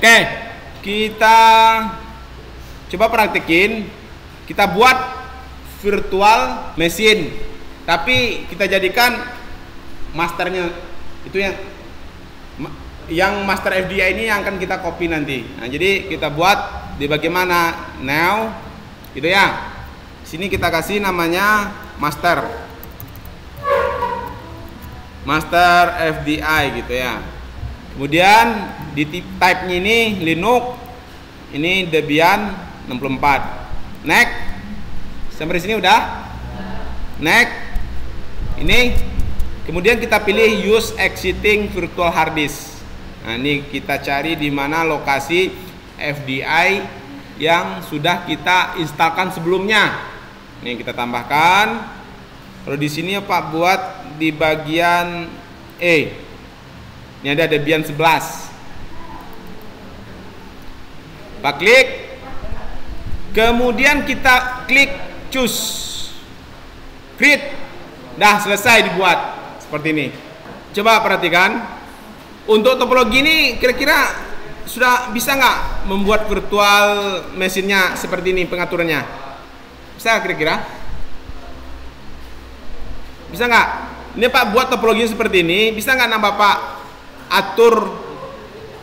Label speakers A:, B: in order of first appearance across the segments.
A: Oke, kita coba praktekin. Kita buat virtual machine, tapi kita jadikan masternya itu yang master FDI ini yang akan kita copy nanti. Nah, jadi kita buat di bagaimana now gitu ya. Sini kita kasih namanya master FDI gitu ya. Kemudian di type-nya ini Linux, ini Debian 64. Next. Sampai sini udah? Next. Ini. Kemudian kita pilih use existing virtual hard disk. Nah, ini kita cari di mana lokasi FDI yang sudah kita instalkan sebelumnya. Ini kita tambahkan. Kalau di sini Pak buat di bagian E. Ini ada Debian 11. Pak klik. Kemudian kita klik choose. Create. Dah selesai dibuat seperti ini. Coba perhatikan. Untuk topologi ini kira-kira sudah bisa nggak membuat virtual mesinnya seperti ini pengaturannya? Bisa kira-kira? Bisa nggak? Ini Pak buat topologinya seperti ini. Bisa nggak nambah Pak atur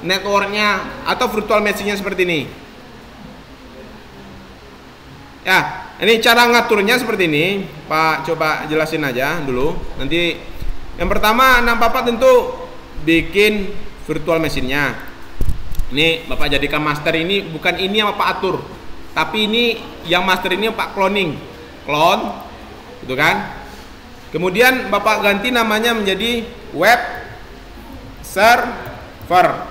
A: networknya atau virtual mesinnya seperti ini? Ya, ini cara ngaturnya seperti ini. Pak coba jelasin aja dulu. Nanti yang pertama Bapak tentu bikin virtual mesinnya. Ini Bapak jadikan master ini, bukan ini yang Bapak atur, tapi ini yang master ini Bapak clone, gitu kan? Kemudian Bapak ganti namanya menjadi web server.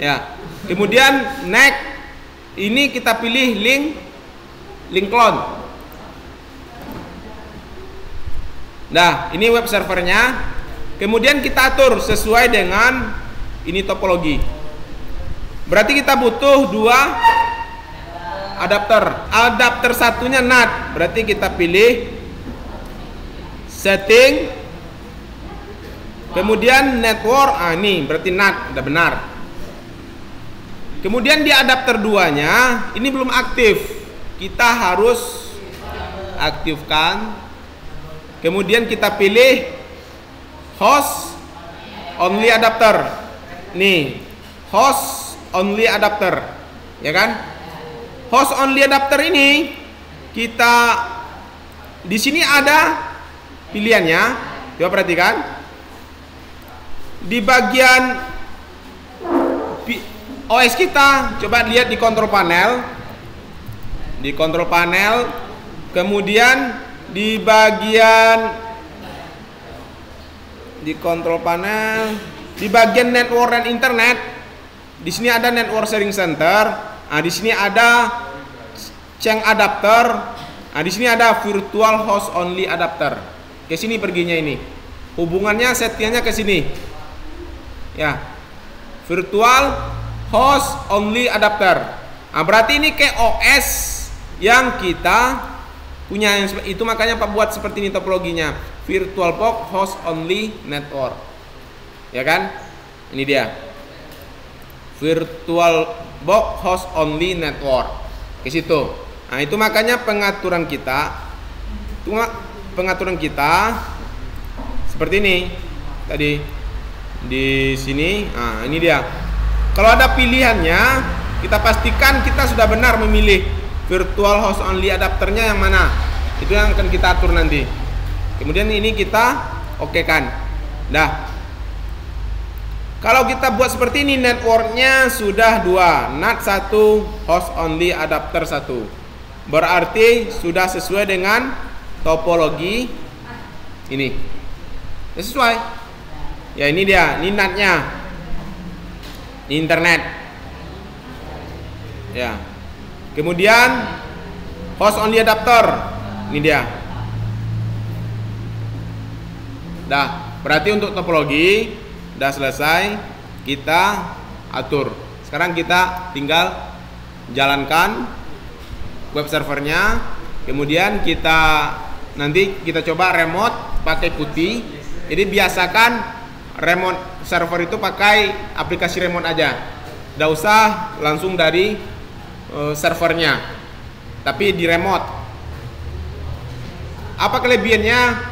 A: Ya. Kemudian next, ini kita pilih link clone. Nah, ini web servernya. Kemudian kita atur sesuai dengan ini topologi. Berarti kita butuh dua adapter. Adapter satunya NAT. Berarti kita pilih setting. Kemudian network. Ah, ini berarti NAT udah benar. Kemudian di adapter 2-nya ini belum aktif. Kita harus aktifkan. Kemudian kita pilih host only adapter. Nih, host only adapter. Ya kan? Host only adapter ini kita di sini ada pilihannya. Coba perhatikan. Di bagian OS kita, coba lihat di control panel. Di control panel, kemudian di bagian di control panel, di bagian network dan internet, di sini ada network sharing center. Nah, di sini ada change adapter. Nah, di sini ada virtual host only adapter. Ke sini perginya ini. Hubungannya settingannya ke sini. Ya. Virtual host only adapter. Nah, berarti ini ke OS yang kita punya, itu makanya Pak buat seperti ini topologinya, VirtualBox host only network, ya kan? Ini dia VirtualBox host only network ke situ. Nah, itu makanya pengaturan kita seperti ini tadi di sini. Nah, ini dia. Kalau ada pilihannya, kita pastikan kita sudah benar memilih virtual host only adapternya yang mana. Itu yang akan kita atur nanti. Kemudian ini kita okekan. Dah. Kalau kita buat seperti ini, networknya sudah 2, NAT 1, host only adapter 1. Berarti sudah sesuai dengan topologi ini. Ya, sesuai. Ya, ini dia, ini NAT-nya. Ini internet. Ya. Kemudian host only adapter. Ini dia. Dah, berarti untuk topologi udah selesai, kita atur. Sekarang kita tinggal jalankan web servernya. Kemudian nanti kita coba remote pakai putih. Jadi biasakan remote server itu pakai aplikasi remote aja. Tidak usah langsung dari servernya, tapi di remote. Apa kelebihannya?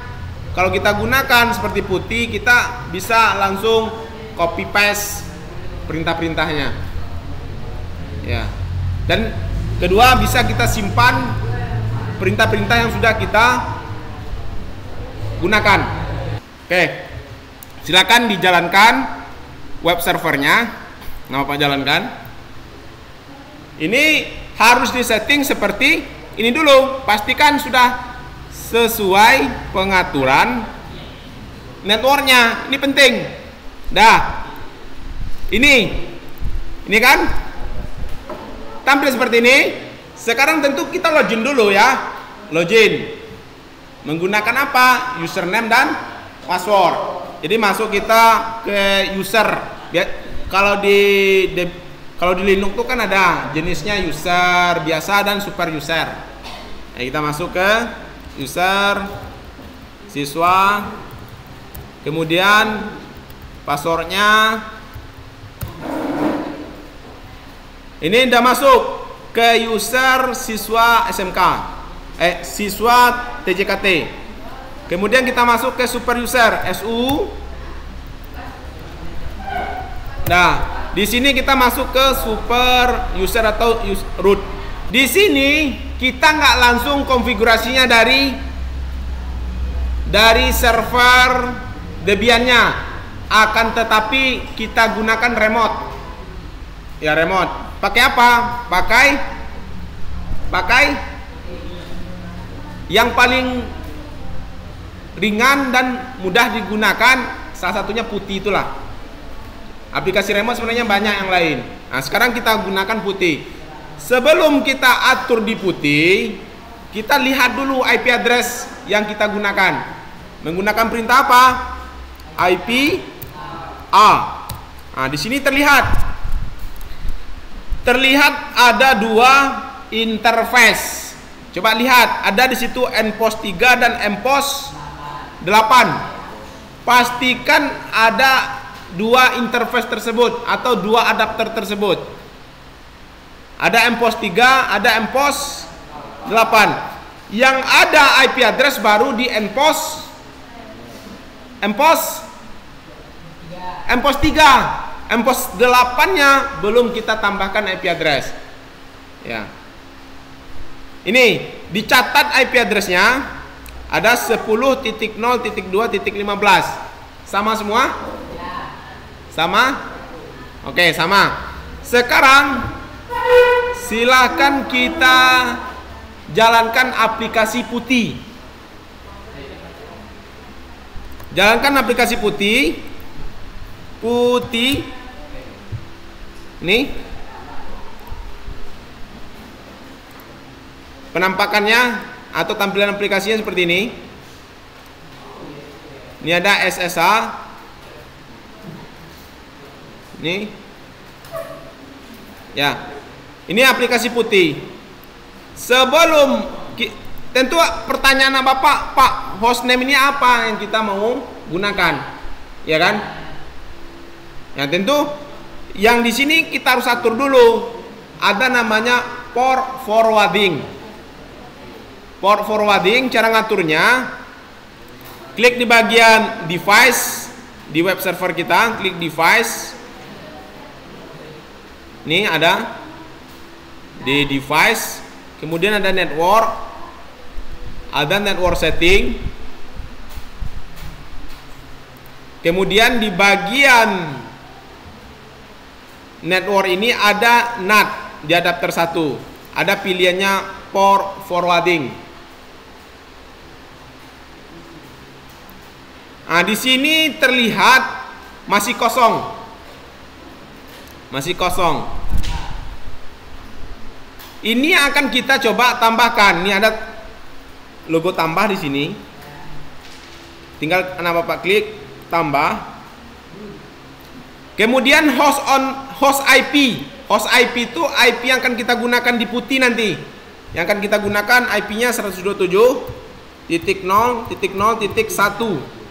A: Kalau kita gunakan seperti putih, kita bisa langsung copy paste perintah-perintahnya. Ya. Dan kedua, bisa kita simpan perintah-perintah yang sudah kita gunakan. Oke. Silakan dijalankan web servernya. Nah, Pak jalankan. Ini harus disetting seperti ini dulu. Pastikan sudah sesuai pengaturan networknya. Ini penting. Dah. Ini kan tampil seperti ini. Sekarang tentu kita login dulu ya. Login. Menggunakan apa? Username dan password. Jadi masuk kita ke user. Kalau di Linux tuh kan ada jenisnya user biasa dan super user. Nah, kita masuk ke user, siswa, kemudian passwordnya. Ini udah masuk ke user siswa SMK, siswa TJKT. Kemudian kita masuk ke super user SU. Nah, di sini kita masuk ke super user atau root. Di sini kita nggak langsung konfigurasinya dari server Debian-nya, akan tetapi kita gunakan remote. Ya, remote. Pakai apa? Pakai yang paling ringan dan mudah digunakan, salah satunya putih itulah. Aplikasi remote sebenarnya banyak yang lain. Nah, sekarang kita gunakan putih. Sebelum kita atur di putih, kita lihat dulu IP address yang kita gunakan. Menggunakan perintah apa? IP A. Nah, di sini terlihat ada dua interface. Coba lihat, ada di situ nPOS 3 dan nPOS 8. Pastikan ada dua interface tersebut atau dua adapter tersebut. Ada nPOS 3, ada nPOS 8. Yang ada IP address baru di nPOS 3. nPOS 8-nya belum kita tambahkan IP address. Ya. Ini dicatat IP address-nya ada 10.0.2.15. Sama semua? Sama? Oke, sama. Sekarang silakan kita jalankan aplikasi putih. Jalankan aplikasi putih. Ini penampakannya atau tampilan aplikasinya seperti ini. Ini ada SSH. Ini. Ya. Ini aplikasi putih. Sebelum tentu pertanyaan Bapak, Pak, hostname ini apa yang kita mau gunakan? Ya kan? Ya, tentu yang di sini kita harus atur dulu. Ada namanya port forwarding. Port forwarding, cara ngaturnya, klik di bagian device di web server kita, klik device. Ini ada di device, kemudian ada network setting. Kemudian di bagian network ini ada NAT di adapter 1. Ada pilihannya port forwarding. Nah, di sini terlihat masih kosong. Masih kosong. Ini akan kita coba tambahkan. Ini ada logo tambah di sini. Tinggal Bapak klik tambah. Kemudian host IP. Host IP itu IP yang akan kita gunakan di putih nanti. Yang akan kita gunakan IP-nya 127.0.0.1.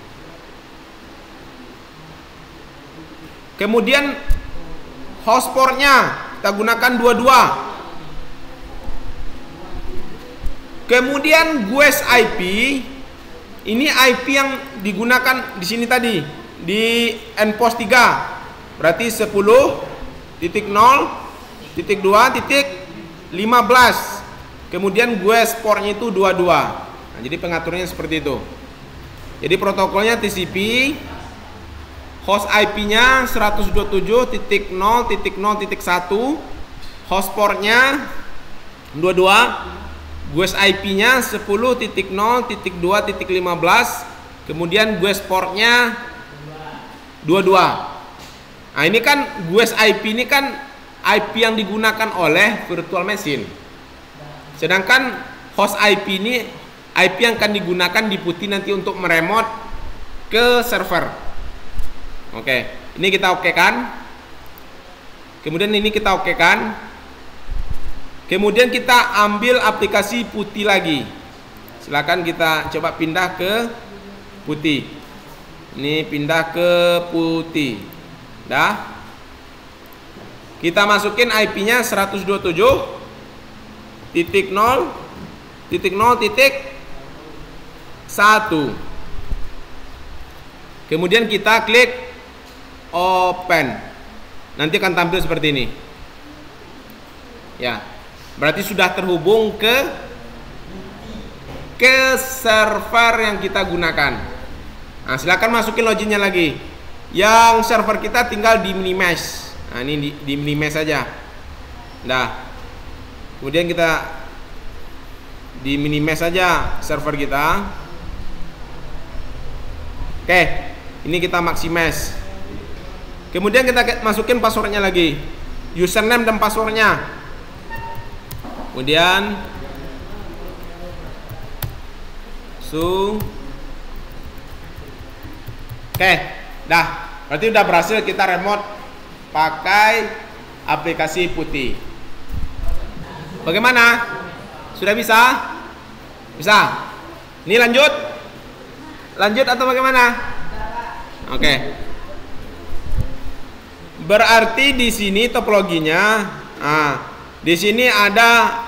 A: Kemudian Host portnya kita gunakan 22. Kemudian guest IP, ini IP yang digunakan di sini tadi di endpost 3, berarti 10.0.2.15. Kemudian guest portnya itu 22. Nah, jadi pengaturnya seperti itu. Jadi protokolnya TCP, host IP-nya 127.0.0.1, host portnya 22, guest IP-nya 10.0.2.15, kemudian guest portnya 22. Nah, ini kan guest IP ini kan IP yang digunakan oleh virtual machine. Sedangkan host IP ini IP yang akan digunakan di putih nanti untuk meremote ke server. Oke, ini kita okekan. Kemudian ini kita okekan. Kemudian kita ambil aplikasi putih lagi. Silakan kita coba pindah ke putih. Ini pindah ke putih. Dah. Kita masukin IP-nya 127.0.0.1. Kemudian kita klik open. Nanti akan tampil seperti ini. Ya. Berarti sudah terhubung ke server yang kita gunakan. Nah, silakan masukin loginnya lagi. Yang server kita tinggal di minimesh. Nah, ini di minimesh saja. Nah, kemudian kita di minimesh saja server kita. Oke, ini kita maximesh. Kemudian kita masukin passwordnya lagi, username dan passwordnya. Kemudian oke, dah. Berarti udah berhasil kita remote pakai aplikasi putih. Bagaimana? Sudah bisa? Bisa? Ini lanjut? Lanjut atau bagaimana? Oke. Berarti di sini topologinya, di sini ada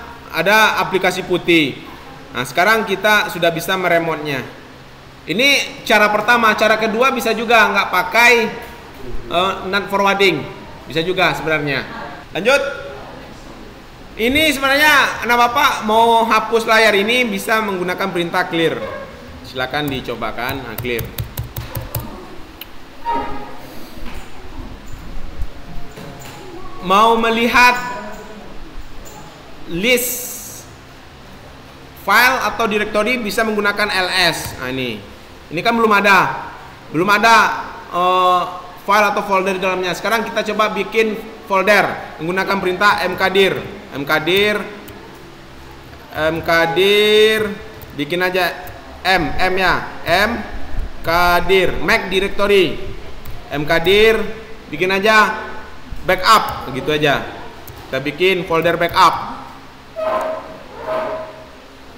A: aplikasi putih. Nah, sekarang kita sudah bisa meremote-nya. Ini cara pertama. Cara kedua bisa juga nggak pakai NAT forwarding, bisa juga sebenarnya. Lanjut. Ini sebenarnya anak bapak mau hapus layar ini bisa menggunakan perintah clear. Silakan dicobakan. Nah, clear. Mau melihat list file atau directory bisa menggunakan ls. Nah, ini kan belum ada file atau folder di dalamnya. Sekarang kita coba bikin folder menggunakan perintah mkdir. Bikin aja m ya, mkdir make directory, mkdir bikin aja backup, begitu aja. Kita bikin folder backup.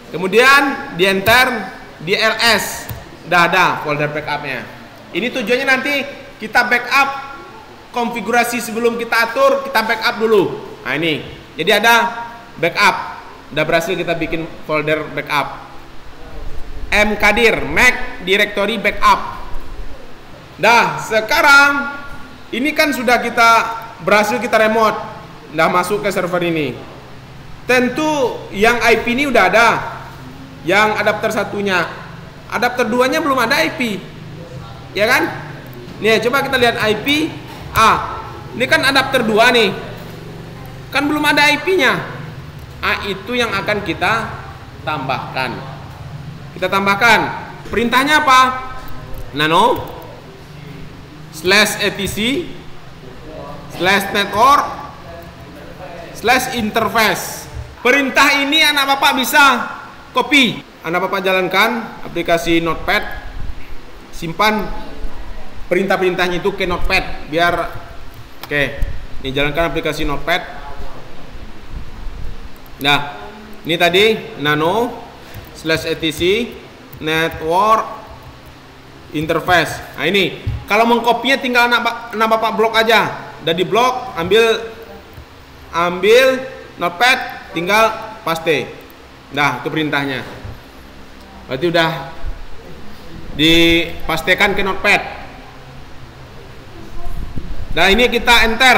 A: Kemudian di enter di ls, udah ada folder backupnya. Ini tujuannya nanti kita backup konfigurasi sebelum kita atur, kita backup dulu. Nah, ini jadi ada backup, udah berhasil kita bikin folder backup. Mkdir make directory backup. Dah, sekarang ini kan sudah kita berhasil kita remote, udah masuk ke server ini. Tentu yang IP ini udah ada, yang adapter satunya, adapter 2-nya belum ada IP, ya kan? Nih, coba kita lihat IP. Ini kan adapter 2 nih, kan belum ada IP-nya. Itu yang akan kita tambahkan. Kita tambahkan perintahnya apa? Nano /etc /network /interface. Perintah ini anak bapak bisa copy. Anak bapak jalankan aplikasi Notepad, simpan perintah-perintahnya itu ke Notepad biar ini jalankan aplikasi Notepad. Nah, ini tadi nano /etc network interface. Nah, ini kalau mengkopinya tinggal anak bapak blok aja. udah di blok, ambil notepad, tinggal paste. Nah, itu perintahnya. Berarti udah dipastekan ke notepad. Nah, ini kita enter.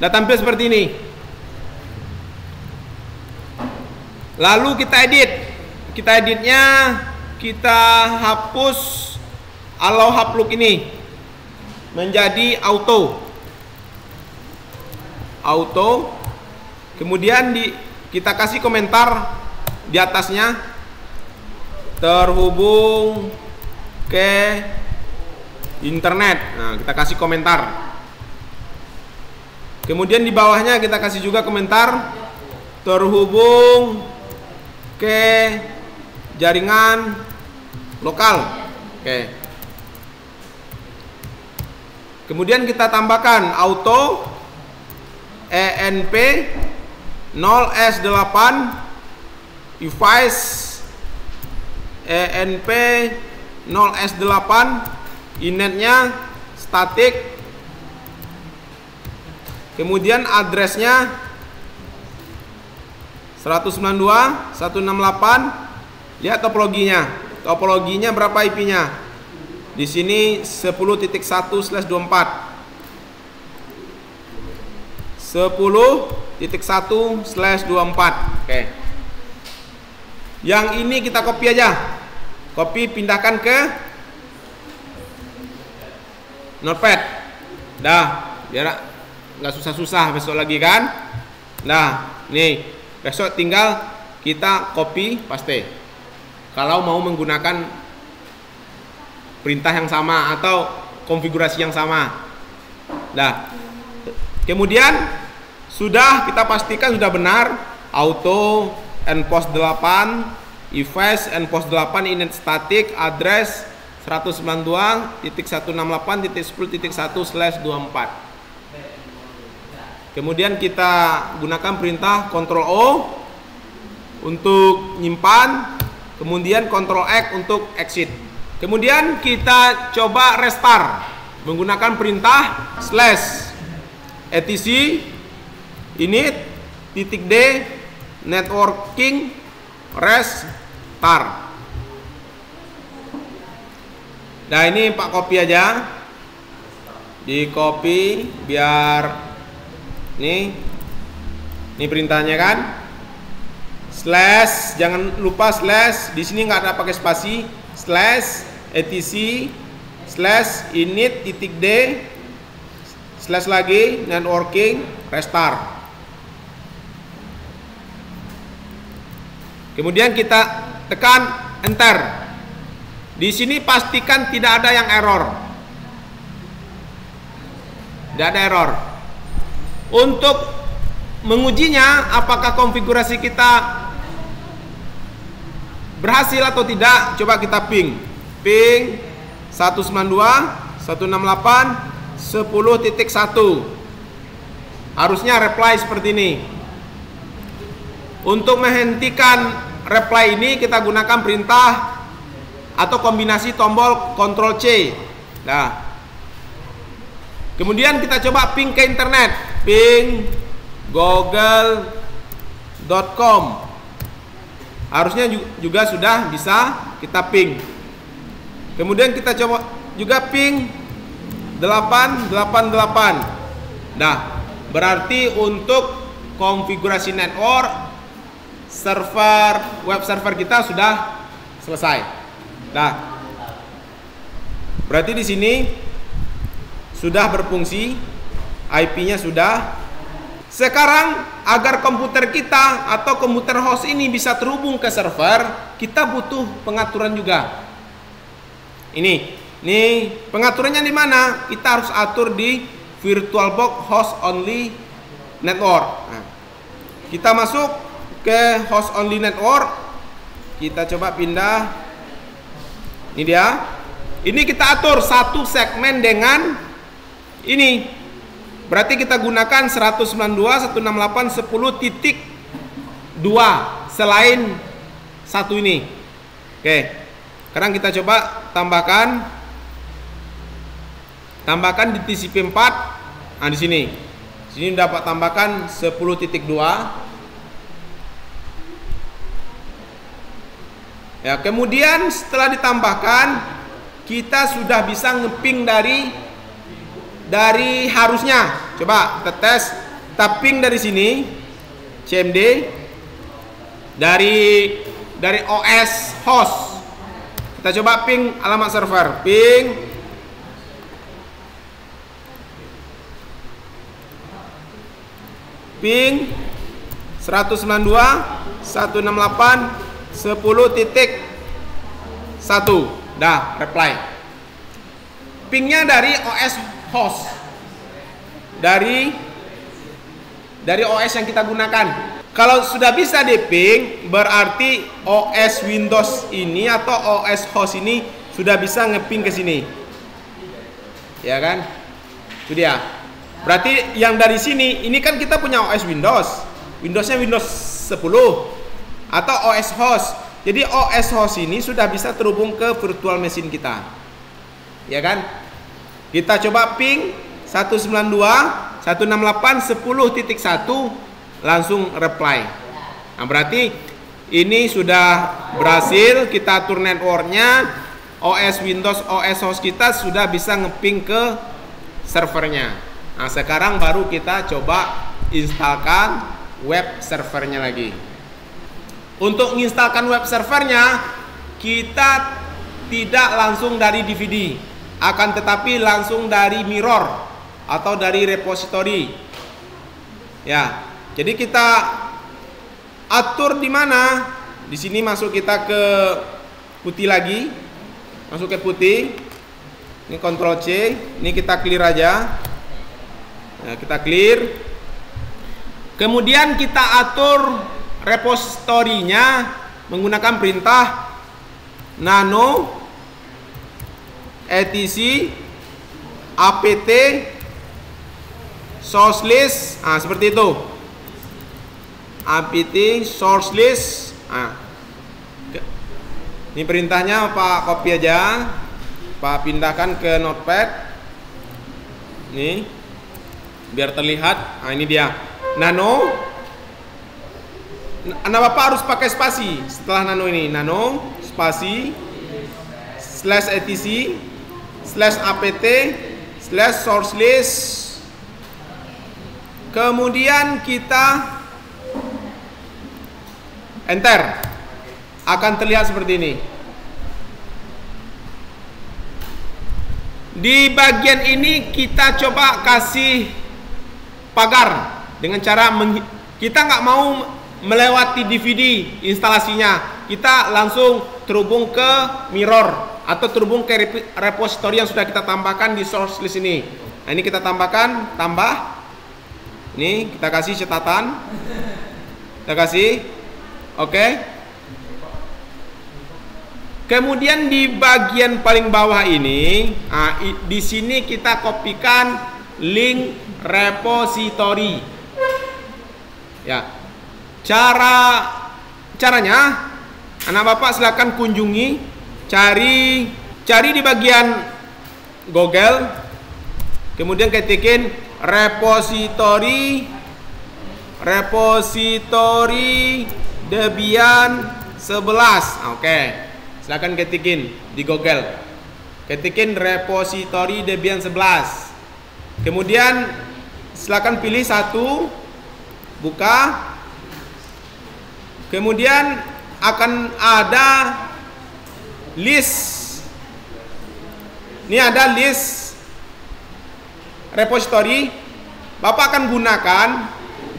A: Udah tampil seperti ini. Lalu kita edit. Kita editnya, kita hapus allow haplook ini menjadi auto. Kemudian kita kasih komentar di atasnya, terhubung ke internet. Nah, kita kasih komentar. Kemudian di bawahnya kita kasih juga komentar, terhubung ke jaringan lokal. Oke. Kemudian kita tambahkan auto ENP 0S8 device ENP 0S8, inetnya static, kemudian addressnya 192.168. Lihat topologinya. Topologinya berapa IP-nya? Di sini 10.1/24. 10.1/24. Oke. Yang ini kita copy aja. Copy, pindahkan ke notepad. Dah, biar nggak susah-susah besok lagi kan. Nah, nih besok tinggal kita copy paste. Kalau mau menggunakan perintah yang sama atau konfigurasi yang sama. Nah, kemudian sudah kita pastikan sudah benar auto npost 8 device npost 8 init static address 192.168.10.1/24. Kemudian kita gunakan perintah Ctrl O untuk nyimpan, kemudian Ctrl X untuk exit. Kemudian kita coba restart menggunakan perintah /etc init .d networking restart. Nah, ini Pak copy aja, di copy biar nih perintahnya kan, / jangan lupa / di sini nggak ada pakai spasi, /etc /init .d / lagi networking restart. Kemudian kita tekan enter. Di sini pastikan tidak ada yang error. Tidak ada error. Untuk mengujinya apakah konfigurasi kita berhasil atau tidak, coba kita ping 192.168.10.1. harusnya reply seperti ini. Untuk menghentikan reply ini kita gunakan perintah atau kombinasi tombol Ctrl C. Nah, kemudian kita coba ping ke internet, ping google.com. harusnya juga sudah bisa kita ping. Kemudian kita coba juga ping 888. Nah, berarti untuk konfigurasi network web server kita sudah selesai. Nah, berarti di sini sudah berfungsi, IP-nya sudah. Sekarang agar komputer kita atau komputer host ini bisa terhubung ke server, kita butuh pengaturan juga. Ini pengaturannya di mana? Kita harus atur di VirtualBox host only network. Nah, kita masuk ke host only network, kita coba pindah. Ini dia. Ini kita atur satu segmen dengan ini. Berarti kita gunakan 192.168.10.2 selain satu ini. Oke. Sekarang kita coba tambahkan di TCP4 Nah, di sini. Sini dapat tambahkan 10.2. Ya, kemudian setelah ditambahkan kita sudah bisa ngeping dari harusnya. Coba kita tes, kita ping dari sini CMD dari OS host. Kita coba ping alamat server, ping 192.168.10.1. Dah, reply. Pingnya dari OS host. Dari OS yang kita gunakan. Kalau sudah bisa di-ping, berarti OS Windows ini atau OS host ini sudah bisa ngeping ke sini. Ya kan? Itu dia. Berarti yang dari sini, ini kan kita punya OS Windows. Windowsnya Windows 10 atau OS host. Jadi OS host ini sudah bisa terhubung ke virtual machine kita. Ya kan? Kita coba ping 192.168.10.1 langsung reply. Nah, berarti ini sudah berhasil kita atur networknya. OS Windows, OS host kita sudah bisa ngeping ke servernya. Nah, sekarang baru kita coba instalkan web servernya lagi. Untuk menginstalkan web servernya, kita tidak langsung dari DVD, akan tetapi langsung dari mirror atau dari repository. Ya, jadi kita atur di mana? Di sini masuk kita ke putih lagi, masuk ke putih. Ini Ctrl C, ini kita clear aja. Nah, kita clear. Kemudian kita atur repositorinya menggunakan perintah nano etc apt source list. Nah, seperti itu. apt source list. Nah, ini perintahnya Pak copy aja, Pak pindahkan ke notepad. Nih, biar terlihat. Nah, ini dia nano. Anda Bapak harus pakai spasi setelah nano ini. Nano spasi /etc /apt /source list. Kemudian kita enter. Akan terlihat seperti ini. Di bagian ini kita coba kasih pagar dengan cara kita nggak mau melewati DVD instalasinya, kita langsung terhubung ke mirror atau terhubung ke repository yang sudah kita tambahkan di source list ini. Nah, ini kita tambahkan, tambah. Ini kita kasih catatan, kita kasih, oke. Kemudian di bagian paling bawah ini, nah, di sini kita kopikan link repository. Ya. Caranya anak Bapak silakan kunjungi, cari di bagian Google, kemudian ketikin repository Debian 11. Oke, silakan ketikin di Google, ketikin repository Debian 11. Kemudian silakan pilih satu, buka. Kemudian akan ada list. Ini ada list repository. Bapak akan gunakan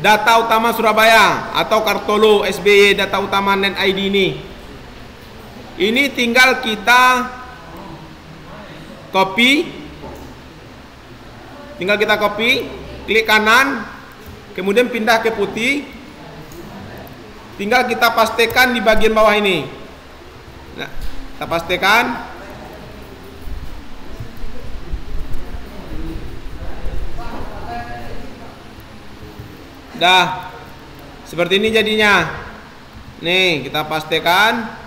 A: data utama Surabaya atau Kartolo SBY data utama NetID ini. Ini tinggal kita copy. Tinggal kita copy, klik kanan, kemudian pindah ke putih. Tinggal kita pastikan di bagian bawah ini. Nah, kita pastikan. Dah, seperti ini jadinya. Nih, kita pastikan.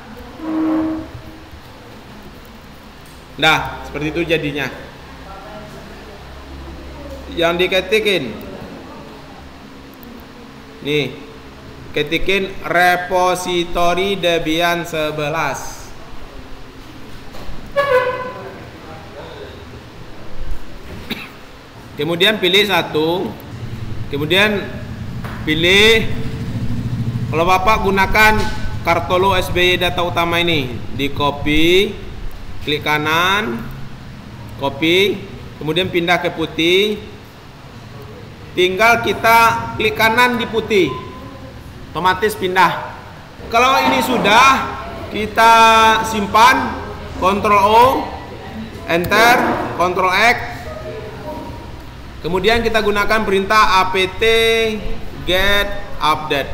A: Dah, seperti itu jadinya. yang diketikin. Nih, ketikin repository Debian 11. Kemudian pilih satu. Kemudian pilih, kalau Bapak gunakan Kartolo SBY data utama ini, di copy, klik kanan, copy, kemudian pindah ke putih. Tinggal kita klik kanan di putih, otomatis pindah. Kalau ini sudah, kita simpan, Ctrl O, Enter, Ctrl X. Kemudian kita gunakan perintah apt get update.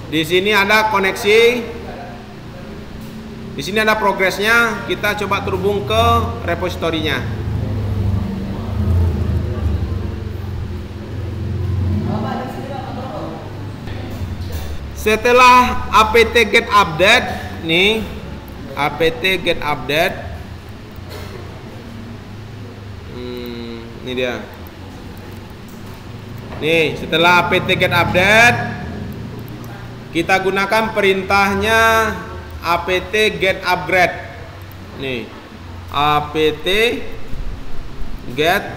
A: Di sini ada koneksi, di sini ada progresnya. Kita coba terhubung ke repositorinya. Setelah apt get update, nih apt get update. Ini dia. Nih, setelah apt get update, kita gunakan perintahnya apt get upgrade. Nih, apt get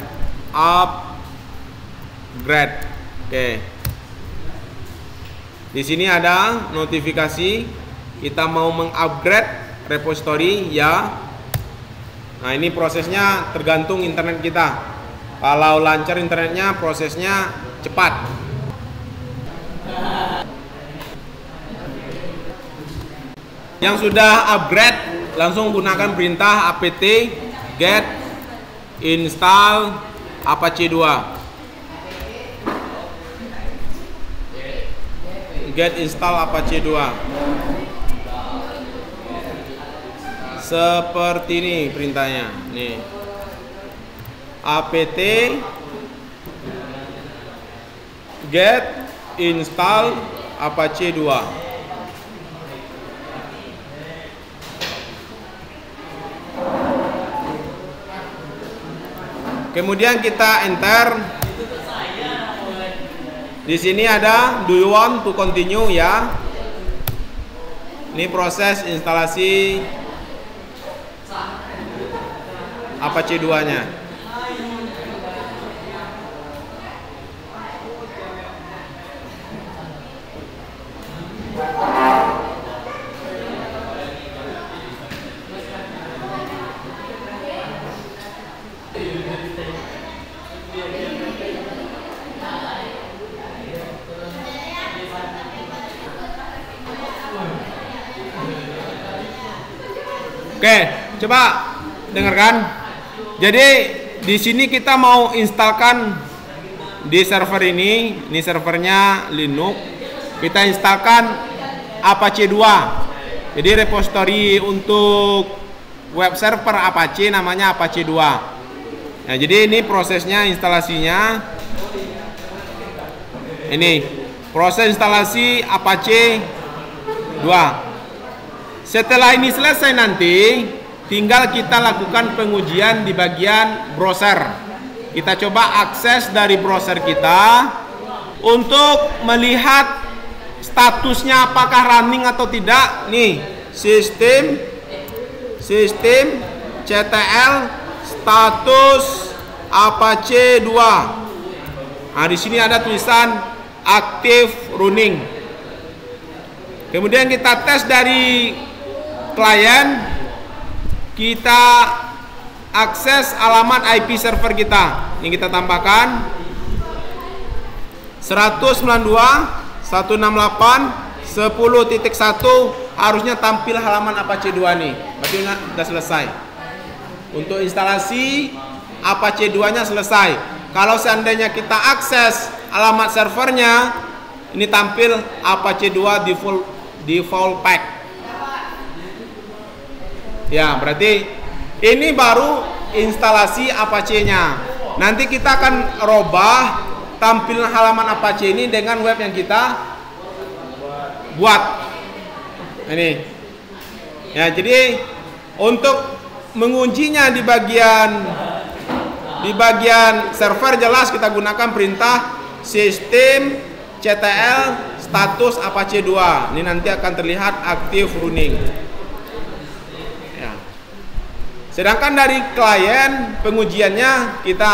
A: upgrade. Oke. Di sini ada notifikasi kita mau mengupgrade repository ya. Nah, ini prosesnya tergantung internet kita. Kalau lancar internetnya, prosesnya cepat. Yang sudah upgrade, langsung gunakan perintah apt get install Apache 2. Get install Apache 2. Seperti ini perintahnya. Nih, apt get install Apache 2. Kemudian kita enter. Di sini ada do you want to continue ya. Ini proses instalasi Apache 2-nya. Oke, coba dengarkan. Jadi di sini kita mau instalkan di server ini servernya Linux. Kita instalkan Apache 2. Jadi repository untuk web server Apache namanya Apache 2. Nah, jadi ini prosesnya instalasinya. Ini proses instalasi Apache 2. Setelah ini selesai nanti, tinggal kita lakukan pengujian di bagian browser. Kita coba akses dari browser kita untuk melihat statusnya apakah running atau tidak. Nih, sistem ctl status Apache 2. Nah, di sini ada tulisan active running. Kemudian kita tes dari klien, kita akses alamat IP server kita. Ini kita tambahkan 192.168.10.1, harusnya tampil halaman Apache 2 nih. Berarti sudah selesai. Untuk instalasi Apache 2-nya selesai. Kalau seandainya kita akses alamat servernya, ini tampil Apache 2 default pack. Ya, berarti ini baru instalasi Apache-nya. Nanti kita akan robah tampilan halaman Apache ini dengan web yang kita buat. Ini. Ya, jadi untuk mengujinya di bagian Di bagian server jelas kita gunakan perintah sistem ctl status Apache 2. Ini nanti akan terlihat aktif running. Ya. Sedangkan dari klien pengujiannya kita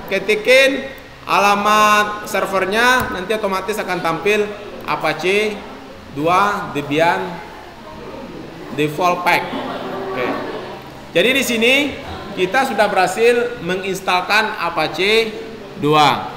A: ketikin alamat servernya, nanti otomatis akan tampil Apache 2 Debian default pack. Oke. Jadi di sini kita sudah berhasil menginstalkan Apache 2.